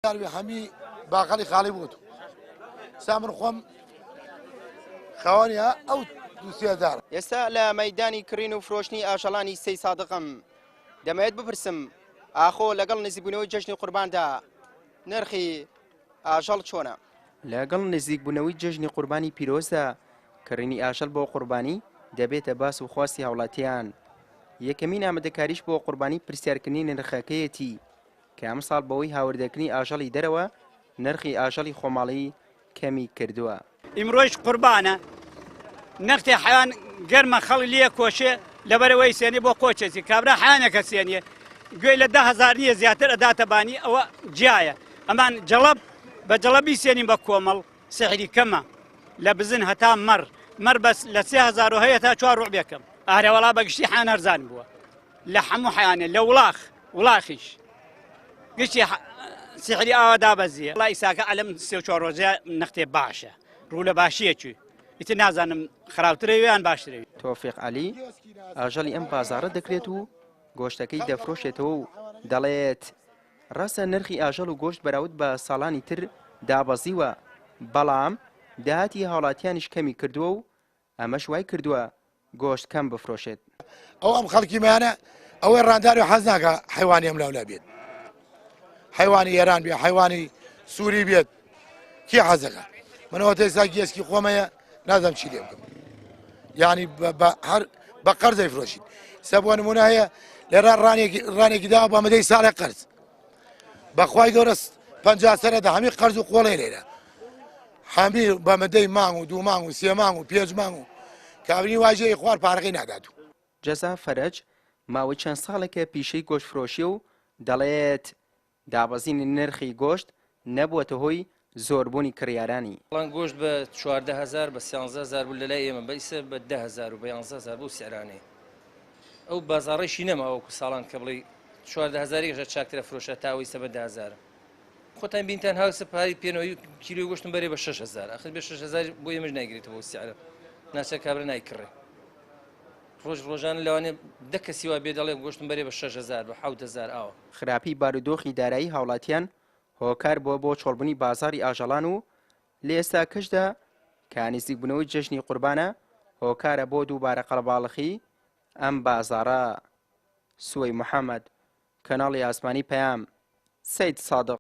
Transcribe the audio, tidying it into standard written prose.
هەمی باقەڵی خاڵی بووت سامر خۆم خەوانیا ئەو دووسێدار ئێستا لە مەیدانی کڕین و فرۆشتنی ئاژەڵانی سەی سادقم دەمەوێت بپرسم ئاخۆ لەگەڵ نزیکبوونەوەی جەژنی قورباندا نرخی ئاژەڵ چۆنە؟ لەگەڵ نزیکبوونەوەی جەژنی قوربانی پیرۆزدا کڕینی ئاژەڵ بۆ قوربانی دەبێتە باس و خواستی هاوڵاتیان. یەکەمین ئامادەکاریش بۆ قوربانی پرسیارکردنی نرخەکەیەتی کە ئەم ساڵ بەوەی هاوردەکردنی ئاژەڵی دەرەوە نرخی ئاژەڵی خۆماڵی کەمی کردووە. ئیمڕۆژ قوربانە نرخی حیوان گەرمە خەڵی لێ کۆشێ لەبەرەوەی سێنێ بۆ قۆچێتی کابرا حیوانێکە سێنیە گوێی لە 10,000 نییە زیاتر ئەداتەبانی ئەوە جیایە ئەمان جەڵەب بە جەڵەبی سێنین بە کۆمەڵ سحری کەمە لە بزن هەتا مەڕ بەس لە 3,000 هەیە تا 4 ڕوع بێکم ئارەوەڵا بەگشتی حیوان هەرزان بووە لە هەموو حیوانێ لە وڵاخیش گشتی سحری ئاوا دابەزیە وڵای ئیساکە ئەلەم 3-4 ڕۆژە نەختێ باشە ڕوو لە باشیەکی ئیتر نازانم خراپترەوێ یان باشترەوێ. تۆفیق عەلی ئاژەڵی ئەم بازاڕە دەکرێت و گۆشتەکەی دەفرۆشێتەوە و دەڵێت ڕاستە نرخی ئاژەڵ و گۆشت بەراورد بە ساڵانی تر دابەزیوە بەڵام داهاتی هاوڵاتیانیش کەمی کردووە و ئەمەش وای کردووە گۆشت کەم بفرۆشێت. ئەو ئەم خەڵکیمانە ئەوەی ڕانداری و حەز ناکە حیوانی ئەم لاولا بێت حیوانی ئێران بێت حیوانی سووری بێت کی حەزەکە منەوە تێسا گێسکی خۆمەیە نازانم چی لێ بکەم یعنی بە قەرزەی فرۆشین سەبووە نمونە هەیە لێرە ڕانێکی داوە بە مەدەی ساڵێک قەرز بەخوای گەورە 50 سەرەدا هەمی قەرز و قۆڵێ لێرە هەمی بە مەدەی مانگ و 2 مانگ و 3 مانگ و 5 مانگ و کابرینی واژەیە خوار پارەکەی نادات. جەزا فەرەج ماوەی چەند ساڵێکە پیشەی گۆشتفرۆشی و دەڵێت دابەزینی نرخی گۆشت نەبووەتە هۆی زۆربوونی کڕیارانی. بەڵام گۆشت بە 14,000 بە 13,000 بوو لەلای ئێمە بەئیسە بە 10,000 و بە 11,000 بوو سیعرانەی ئەو بازاڕێشی نەماوەکو ساڵان کە بڵێ 14,000ێکە چاکترە فرۆشە تاوەیسە بە 10,000 خۆتان بینتان هاوسە پاری پێنەوەی کیلۆی گۆشتم بەرێ بە 6,000 ئەخر بە 6,000 بۆ ئێمەش نایگرێتەوە سیعرە ناچە کابرا نایکڕێ ڕۆژان لەوانێ دە کەسی وا بێ دەڵێ گۆشتم بەرێ بە 6,000 بە 7,000 ئاوە. خراپی بارودۆخی دارایی هاوڵاتیان هۆکار بووە بۆ چۆڵبوونی بازاری ئاژەڵان و لە ئێستا کەشدا کە نزیکبوونەوەی جەژنی قوربانە هۆکارە بۆ دووبارە قەڵەباڵغی ئەم بازاڕە. سوەی محەممەد کەناڵی ئاسمانی پەیام سەید سادق.